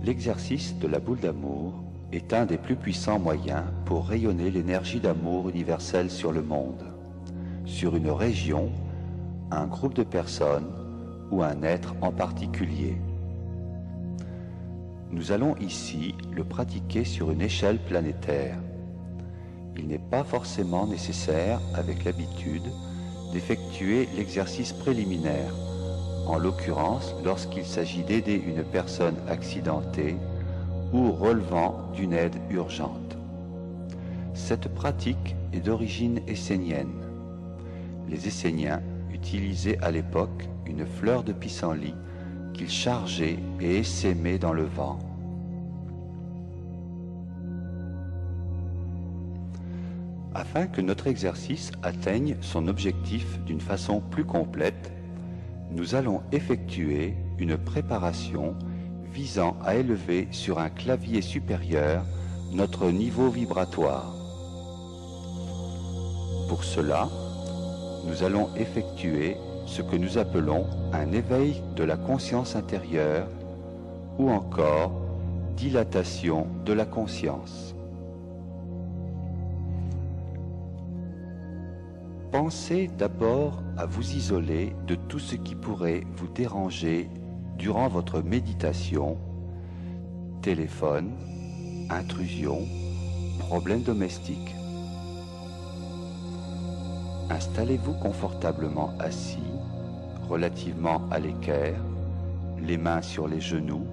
L'exercice de la boule d'amour est un des plus puissants moyens pour rayonner l'énergie d'amour universelle sur le monde, sur une région, un groupe de personnes ou un être en particulier. Nous allons ici le pratiquer sur une échelle planétaire. Il n'est pas forcément nécessaire, avec l'habitude, d'effectuer l'exercice préliminaire, en l'occurrence lorsqu'il s'agit d'aider une personne accidentée ou relevant d'une aide urgente. Cette pratique est d'origine essénienne. Les Esséniens utilisaient à l'époque une fleur de pissenlit qu'ils chargeaient et essaimaient dans le vent. Afin que notre exercice atteigne son objectif d'une façon plus complète, nous allons effectuer une préparation visant à élever sur un clavier supérieur notre niveau vibratoire. Pour cela, nous allons effectuer ce que nous appelons un éveil de la conscience intérieure ou encore dilatation de la conscience. Pensez d'abord à vous isoler de tout ce qui pourrait vous déranger durant votre méditation, téléphone, intrusion, problèmes domestiques. Installez-vous confortablement assis, relativement à l'équerre, les mains sur les genoux,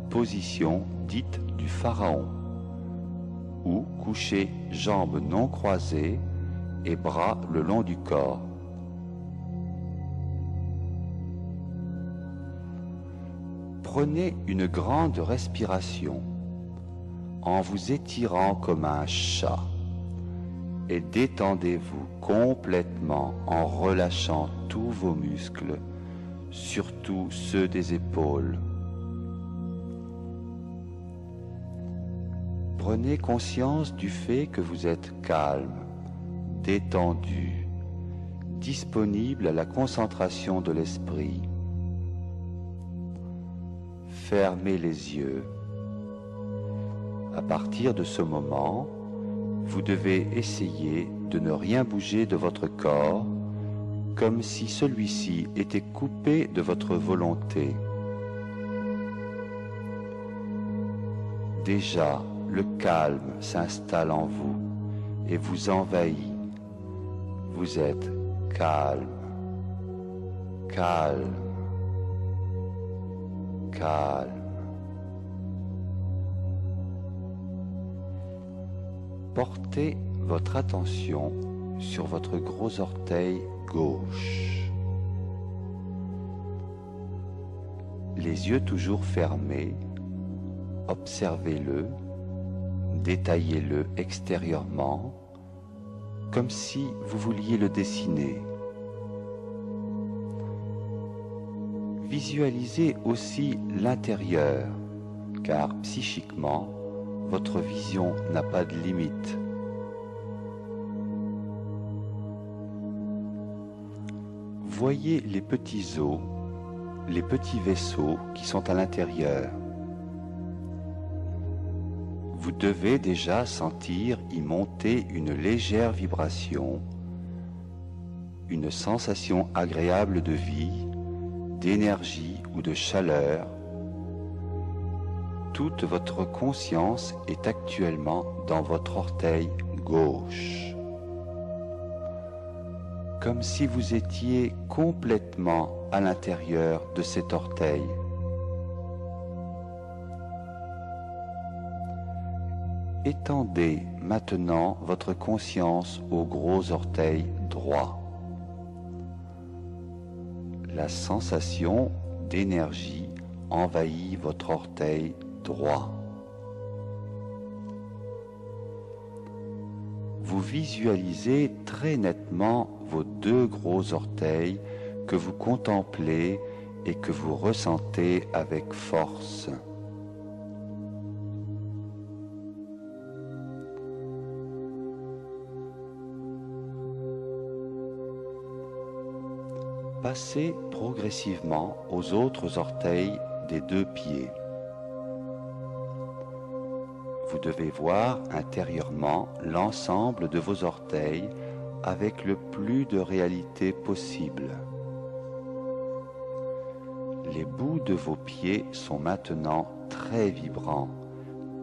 position dite du pharaon, ou couché jambes non croisées et bras le long du corps. Prenez une grande respiration en vous étirant comme un chat et détendez-vous complètement en relâchant tous vos muscles, surtout ceux des épaules. Prenez conscience du fait que vous êtes calme, détendu, disponible à la concentration de l'esprit. Fermez les yeux. À partir de ce moment, vous devez essayer de ne rien bouger de votre corps, comme si celui-ci était coupé de votre volonté. Déjà, le calme s'installe en vous et vous envahit. Vous êtes calme, calme, calme. Portez votre attention sur votre gros orteil gauche. Les yeux toujours fermés, observez-le, détaillez-le extérieurement, comme si vous vouliez le dessiner. Visualisez aussi l'intérieur, car psychiquement, votre vision n'a pas de limite. Voyez les petits os, les petits vaisseaux qui sont à l'intérieur. Vous devez déjà sentir y monter une légère vibration, une sensation agréable de vie, d'énergie ou de chaleur. Toute votre conscience est actuellement dans votre orteil gauche, comme si vous étiez complètement à l'intérieur de cet orteil. Étendez maintenant votre conscience au gros orteil droit. La sensation d'énergie envahit votre orteil droit. Vous visualisez très nettement vos deux gros orteils que vous contemplez et que vous ressentez avec force. Passez progressivement aux autres orteils des deux pieds. Vous devez voir intérieurement l'ensemble de vos orteils avec le plus de réalité possible. Les bouts de vos pieds sont maintenant très vibrants,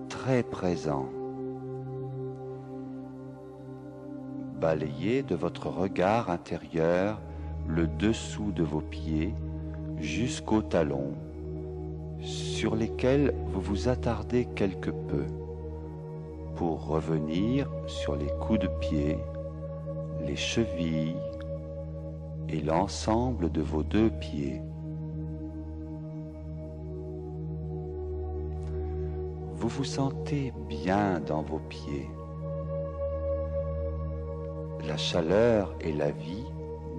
très présents. Balayez de votre regard intérieur le dessous de vos pieds jusqu'aux talons, sur lesquels vous vous attardez quelque peu, pour revenir sur les coups de pied, les chevilles et l'ensemble de vos deux pieds. Vous vous sentez bien dans vos pieds. La chaleur et la vie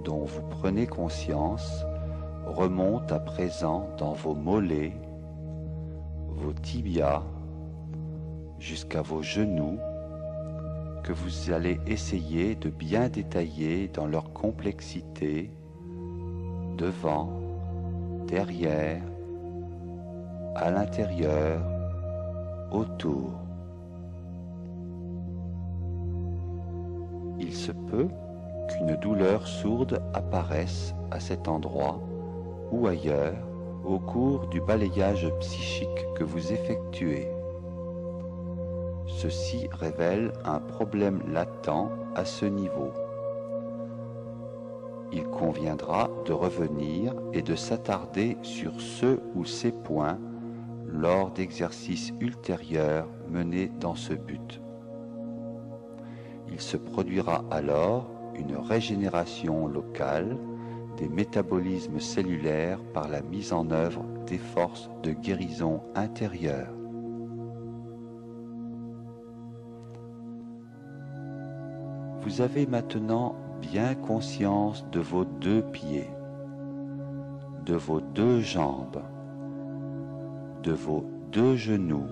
dont vous prenez conscience remontent à présent dans vos mollets, vos tibias, jusqu'à vos genoux, que vous allez essayer de bien détailler dans leur complexité, devant, derrière, à l'intérieur, autour. Il se peut qu'une douleur sourde apparaisse à cet endroit ou ailleurs au cours du balayage psychique que vous effectuez. Ceci révèle un problème latent à ce niveau. Il conviendra de revenir et de s'attarder sur ce ou ces points lors d'exercices ultérieurs menés dans ce but. Il se produira alors une régénération locale des métabolismes cellulaires par la mise en œuvre des forces de guérison intérieure. Vous avez maintenant bien conscience de vos deux pieds, de vos deux jambes, de vos deux genoux.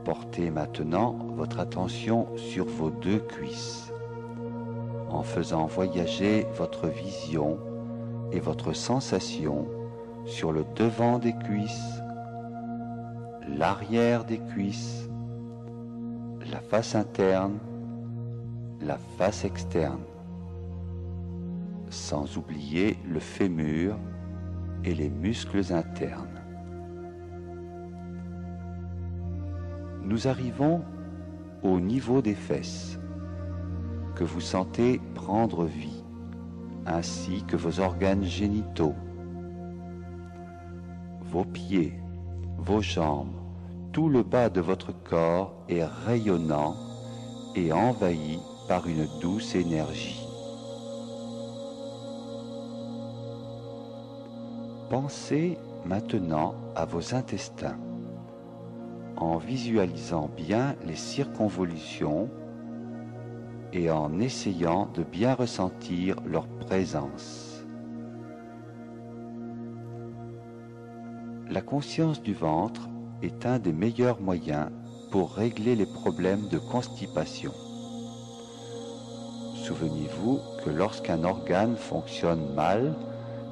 Portez maintenant votre attention sur vos deux cuisses, en faisant voyager votre vision et votre sensation sur le devant des cuisses, l'arrière des cuisses, la face interne, la face externe, sans oublier le fémur et les muscles internes. Nous arrivons au niveau des fesses, que vous sentez prendre vie, ainsi que vos organes génitaux. Vos pieds, vos jambes, tout le bas de votre corps est rayonnant et envahi par une douce énergie. Pensez maintenant à vos intestins, en visualisant bien les circonvolutions et en essayant de bien ressentir leur présence. La conscience du ventre est un des meilleurs moyens pour régler les problèmes de constipation. Souvenez-vous que lorsqu'un organe fonctionne mal,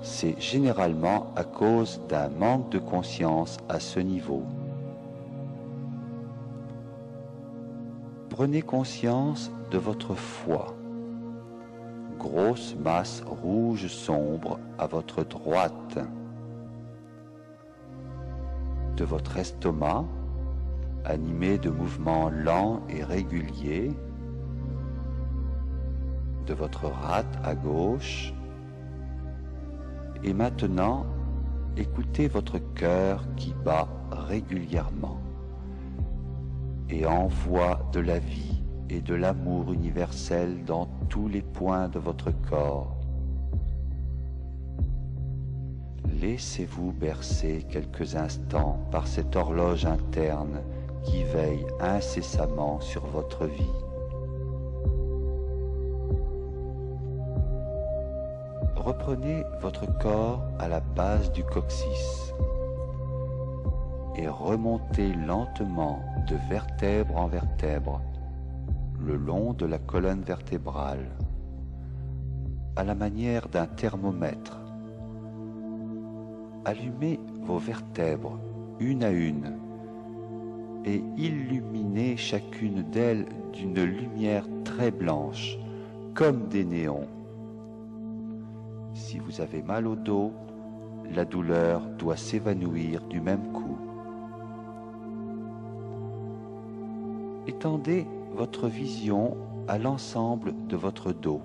c'est généralement à cause d'un manque de conscience à ce niveau. Prenez conscience de votre foie, grosse masse rouge sombre à votre droite, de votre estomac, animé de mouvements lents et réguliers, de votre rate à gauche, et maintenant, écoutez votre cœur qui bat régulièrement et envoie de la vie et de l'amour universel dans tous les points de votre corps. Laissez-vous bercer quelques instants par cette horloge interne qui veille incessamment sur votre vie. Reprenez votre corps à la base du coccyx et remontez lentement de vertèbre en vertèbre le long de la colonne vertébrale, à la manière d'un thermomètre. Allumez vos vertèbres une à une et illuminez chacune d'elles d'une lumière très blanche, comme des néons. Si vous avez mal au dos, la douleur doit s'évanouir du même coup. Étendez votre vision à l'ensemble de votre dos,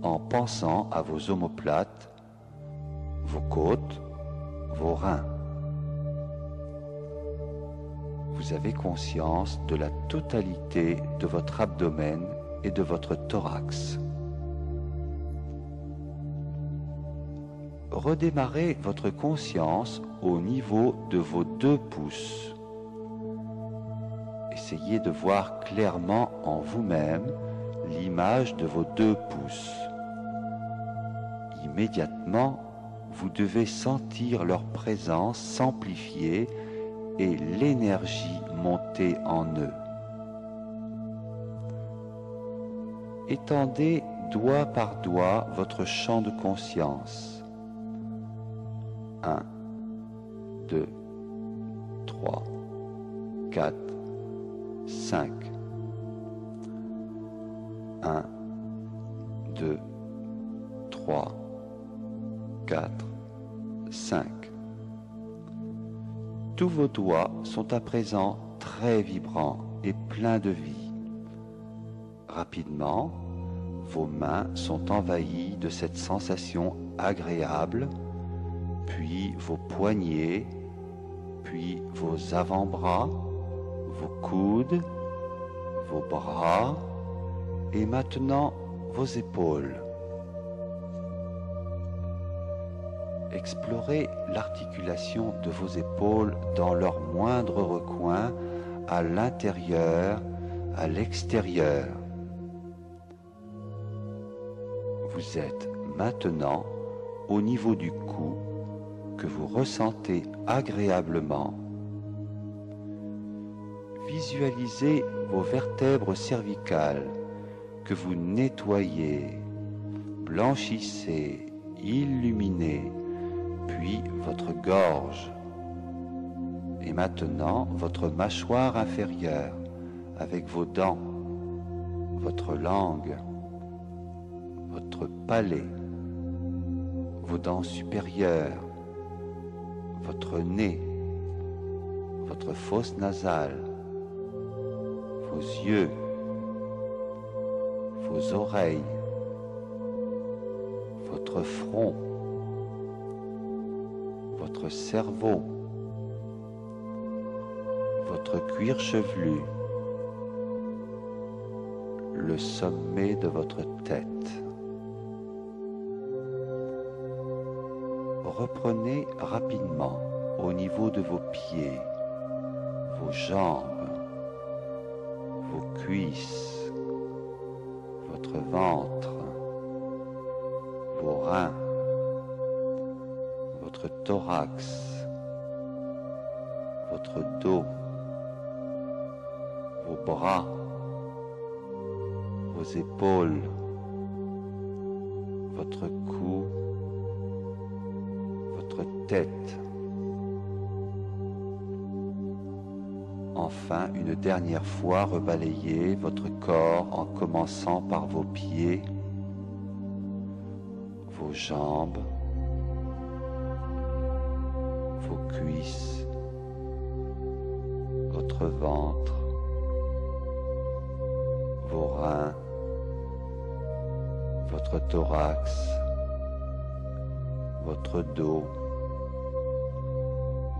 en pensant à vos omoplates, vos côtes, vos reins. Vous avez conscience de la totalité de votre abdomen et de votre thorax. Redémarrez votre conscience au niveau de vos 2 pouces. Essayez de voir clairement en vous-même l'image de vos 2 pouces. Immédiatement, vous devez sentir leur présence s'amplifier et l'énergie monter en eux. Étendez doigt par doigt votre champ de conscience. 1, 2, 3, 4, 5. 1, 2, 3, 4, 5. Tous vos doigts sont à présent très vibrants et pleins de vie. Rapidement, vos mains sont envahies de cette sensation agréable, puis vos poignets, puis vos avant-bras, vos coudes, vos bras et maintenant vos épaules. Explorez l'articulation de vos épaules dans leur moindre recoin, à l'intérieur, à l'extérieur. Vous êtes maintenant au niveau du cou que vous ressentez agréablement. Visualisez vos vertèbres cervicales que vous nettoyez, blanchissez, illuminez, puis votre gorge. Et maintenant, votre mâchoire inférieure avec vos dents, votre langue, votre palais, vos dents supérieures, votre nez, votre fosse nasale, vos yeux, vos oreilles, votre front, votre cerveau, votre cuir chevelu, le sommet de votre tête. Reprenez rapidement au niveau de vos pieds, vos jambes, vos cuisses, votre ventre, vos reins, votre thorax, votre dos, vos bras, vos épaules, votre cou, votre tête. Enfin, une dernière fois, rebalayez votre corps en commençant par vos pieds, vos jambes, vos cuisses, votre ventre, vos reins, votre thorax, votre dos,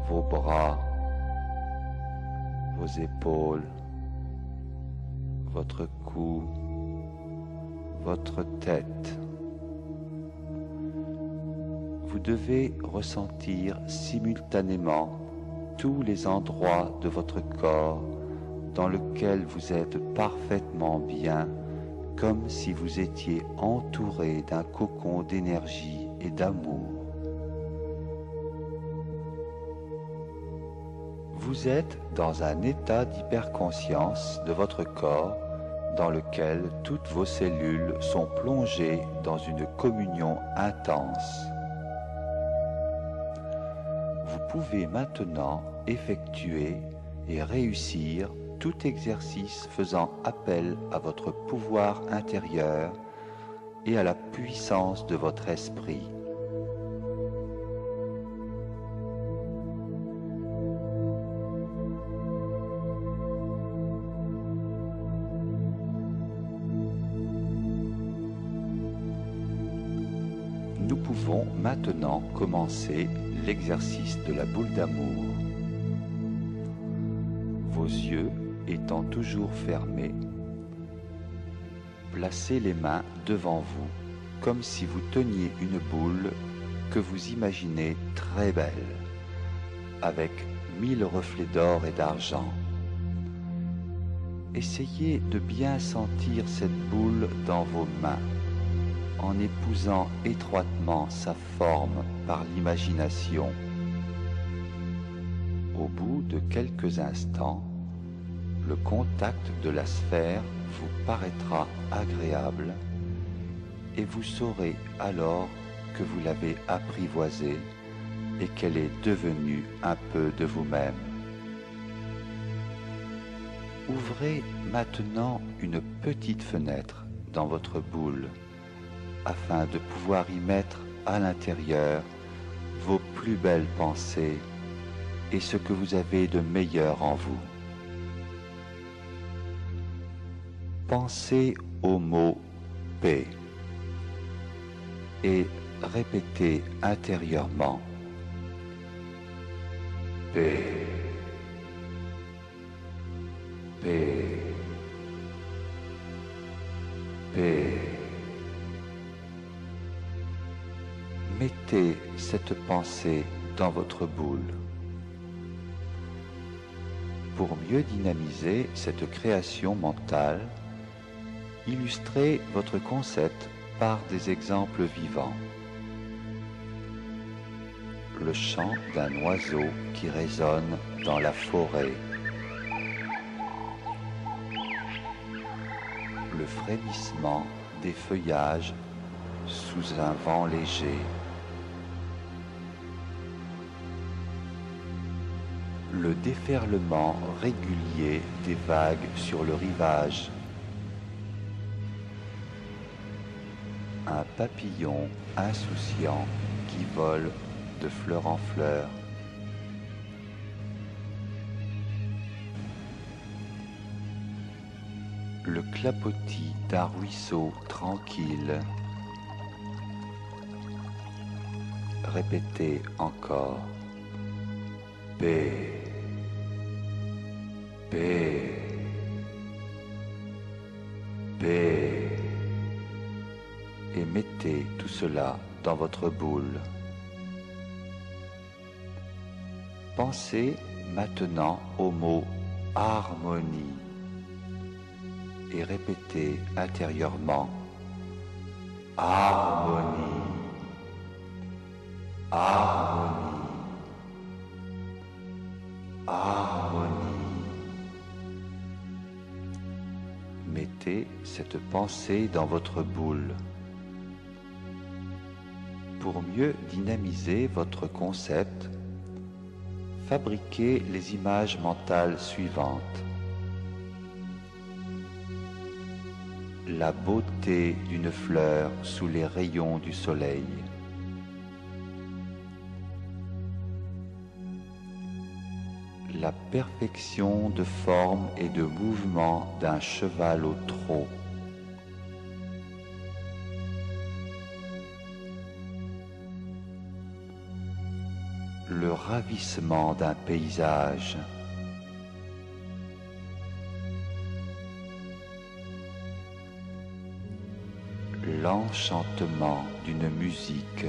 vos bras, vos épaules, votre cou, votre tête. Vous devez ressentir simultanément tous les endroits de votre corps dans lequel vous êtes parfaitement bien, comme si vous étiez entouré d'un cocon d'énergie et d'amour. Vous êtes dans un état d'hyperconscience de votre corps dans lequel toutes vos cellules sont plongées dans une communion intense. Vous pouvez maintenant effectuer et réussir tout exercice faisant appel à votre pouvoir intérieur et à la puissance de votre esprit. Nous pouvons maintenant commencer l'exercice de la boule d'amour. Vos yeux étant toujours fermés, placez les mains devant vous comme si vous teniez une boule que vous imaginez très belle, avec 1000 reflets d'or et d'argent. Essayez de bien sentir cette boule dans vos mains, en épousant étroitement sa forme par l'imagination. Au bout de quelques instants, le contact de la sphère vous paraîtra agréable et vous saurez alors que vous l'avez apprivoisée et qu'elle est devenue un peu de vous-même. Ouvrez maintenant une petite fenêtre dans votre boule afin de pouvoir y mettre à l'intérieur vos plus belles pensées et ce que vous avez de meilleur en vous. Pensez au mot paix et répétez intérieurement paix, paix, paix. Mettez cette pensée dans votre boule. Pour mieux dynamiser cette création mentale, illustrez votre concept par des exemples vivants. Le chant d'un oiseau qui résonne dans la forêt. Le frémissement des feuillages sous un vent léger. Le déferlement régulier des vagues sur le rivage. Un papillon insouciant qui vole de fleur en fleur. Le clapotis d'un ruisseau tranquille. Répétez encore. Paix, paix, paix. Et mettez tout cela dans votre boule. Pensez maintenant au mot harmonie et répétez intérieurement harmonie, harmonie, harmonie. Mettez cette pensée dans votre boule. Pour mieux dynamiser votre concept, fabriquez les images mentales suivantes. La beauté d'une fleur sous les rayons du soleil. La perfection de forme et de mouvement d'un cheval au trot. Le ravissement d'un paysage. L'enchantement d'une musique.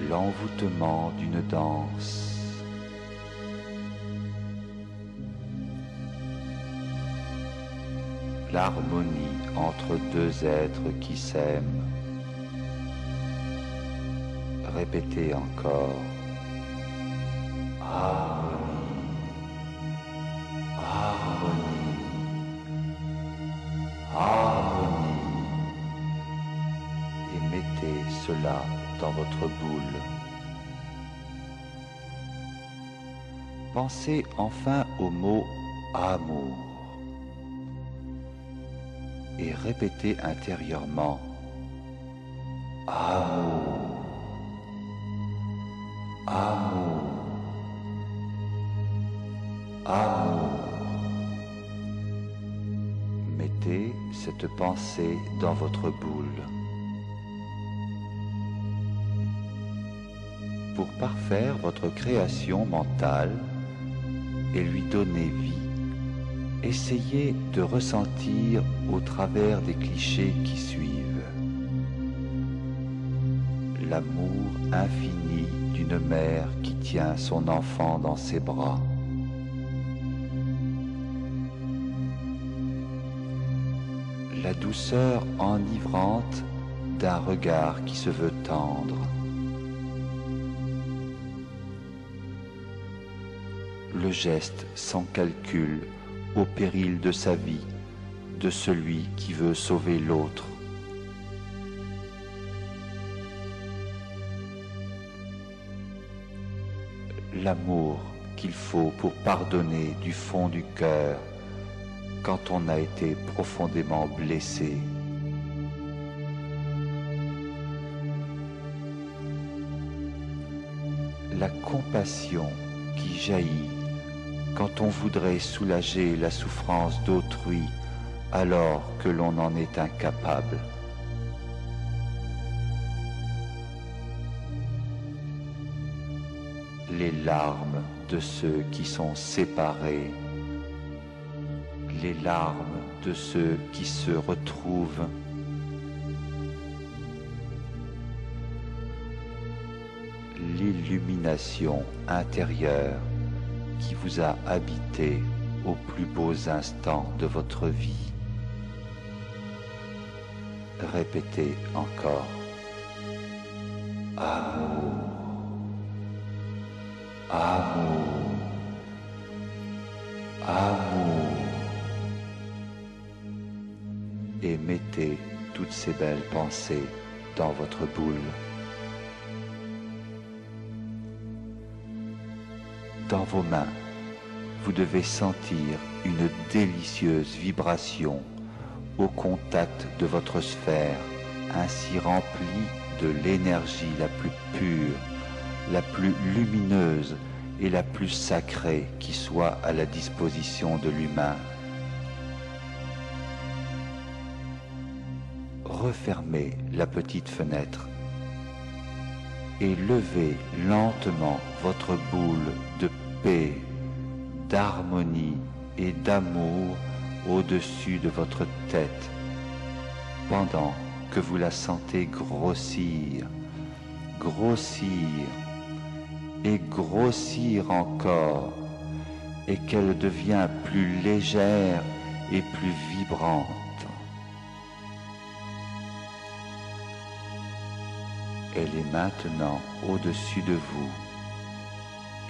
L'envoûtement d'une danse. L'harmonie entre deux êtres qui s'aiment. Répétez encore. Harmonie, harmonie, harmonie. Et mettez cela dans votre boule. Pensez enfin au mot amour et répétez intérieurement amour, amour, amour. Mettez cette pensée dans votre boule. Pour parfaire votre création mentale et lui donner vie, essayez de ressentir au travers des clichés qui suivent l'amour infini d'une mère qui tient son enfant dans ses bras, la douceur enivrante d'un regard qui se veut tendre, le geste sans calcul au péril de sa vie, de celui qui veut sauver l'autre. L'amour qu'il faut pour pardonner du fond du cœur quand on a été profondément blessé. La compassion qui jaillit quand on voudrait soulager la souffrance d'autrui alors que l'on en est incapable. Les larmes de ceux qui sont séparés, les larmes de ceux qui se retrouvent, l'illumination intérieure qui vous a habité aux plus beaux instants de votre vie. Répétez encore amour, amour, amour, et mettez toutes ces belles pensées dans votre boule. Dans vos mains, vous devez sentir une délicieuse vibration au contact de votre sphère, ainsi remplie de l'énergie la plus pure, la plus lumineuse et la plus sacrée qui soit à la disposition de l'humain. Refermez la petite fenêtre et levez lentement votre boule de paix, d'harmonie et d'amour au-dessus de votre tête, pendant que vous la sentez grossir, grossir et grossir encore, et qu'elle devient plus légère et plus vibrante. Elle est maintenant au-dessus de vous.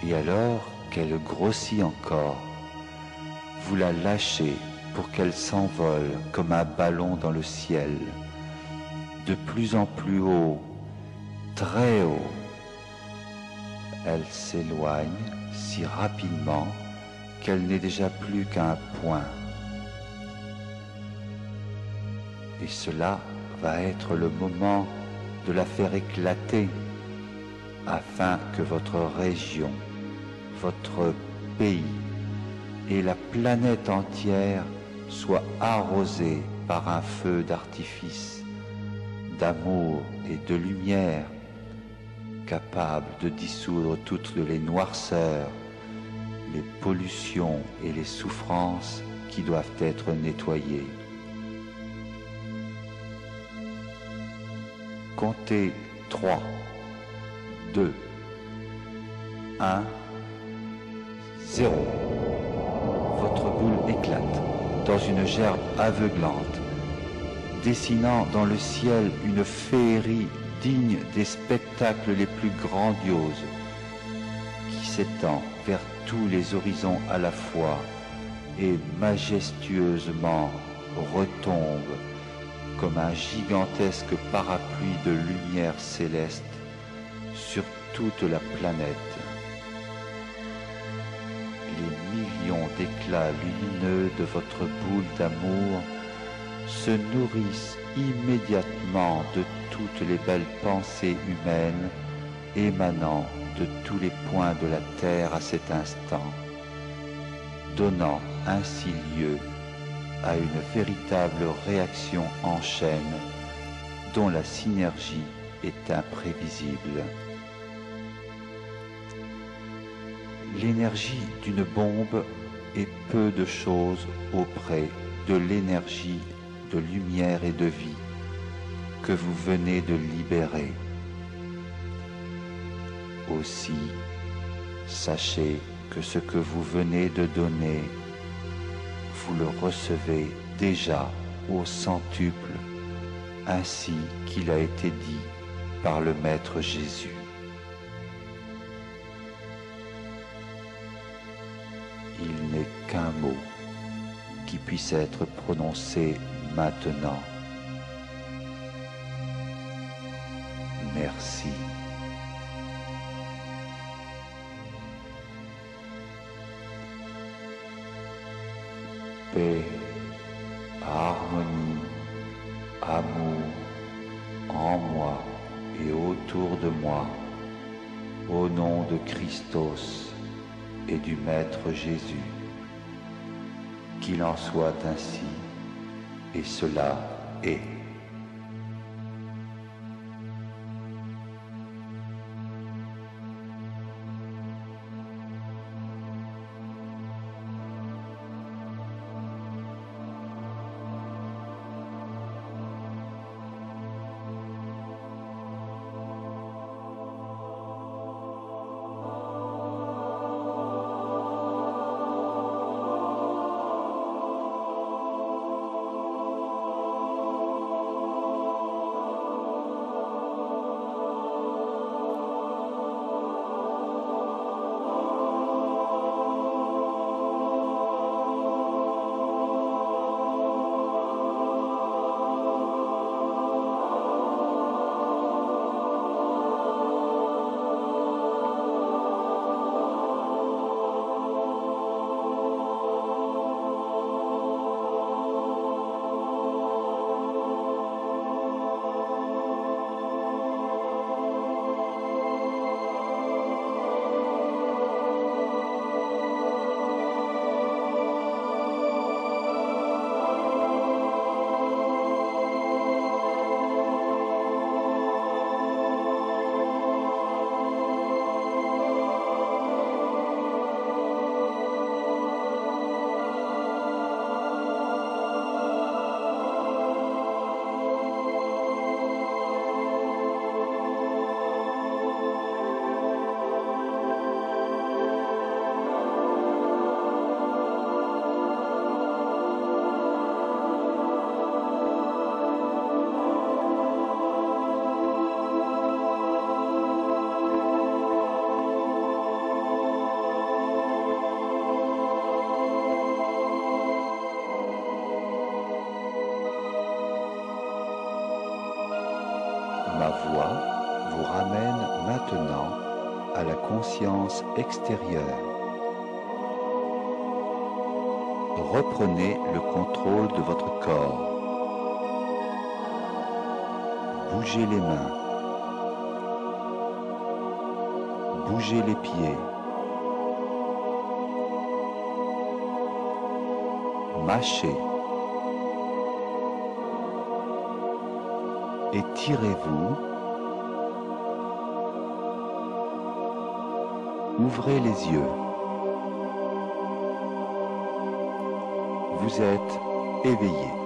Et alors qu'elle grossit encore, vous la lâchez pour qu'elle s'envole comme un ballon dans le ciel, de plus en plus haut, très haut. Elle s'éloigne si rapidement qu'elle n'est déjà plus qu'un point. Et cela va être le moment de la faire éclater afin que votre région, votre pays et la planète entière soient arrosés par un feu d'artifice, d'amour et de lumière, capable de dissoudre toutes les noirceurs, les pollutions et les souffrances qui doivent être nettoyées. Comptez 3, 2, 1, 0. Votre boule éclate dans une gerbe aveuglante, dessinant dans le ciel une féerie digne des spectacles les plus grandioses, qui s'étend vers tous les horizons à la fois et majestueusement retombe comme un gigantesque parapluie de lumière céleste sur toute la planète. rayons d'éclat lumineux de votre boule d'amour se nourrissent immédiatement de toutes les belles pensées humaines émanant de tous les points de la terre à cet instant, donnant ainsi lieu à une véritable réaction en chaîne dont la synergie est imprévisible. L'énergie d'une bombe est peu de choses auprès de l'énergie de lumière et de vie que vous venez de libérer. Aussi, sachez que ce que vous venez de donner, vous le recevez déjà au centuple, ainsi qu'il a été dit par le Maître Jésus. Il n'est qu'un mot qui puisse être prononcé maintenant. Merci. Paix, harmonie, amour en moi et autour de moi, au nom de Christos et du Maître Jésus. Qu'il en soit ainsi, et cela est. Ma voix vous ramène maintenant à la conscience extérieure. Reprenez le contrôle de votre corps. Bougez les mains. Bougez les pieds. Mâchez. Étirez-vous. Ouvrez les yeux. Vous êtes éveillé.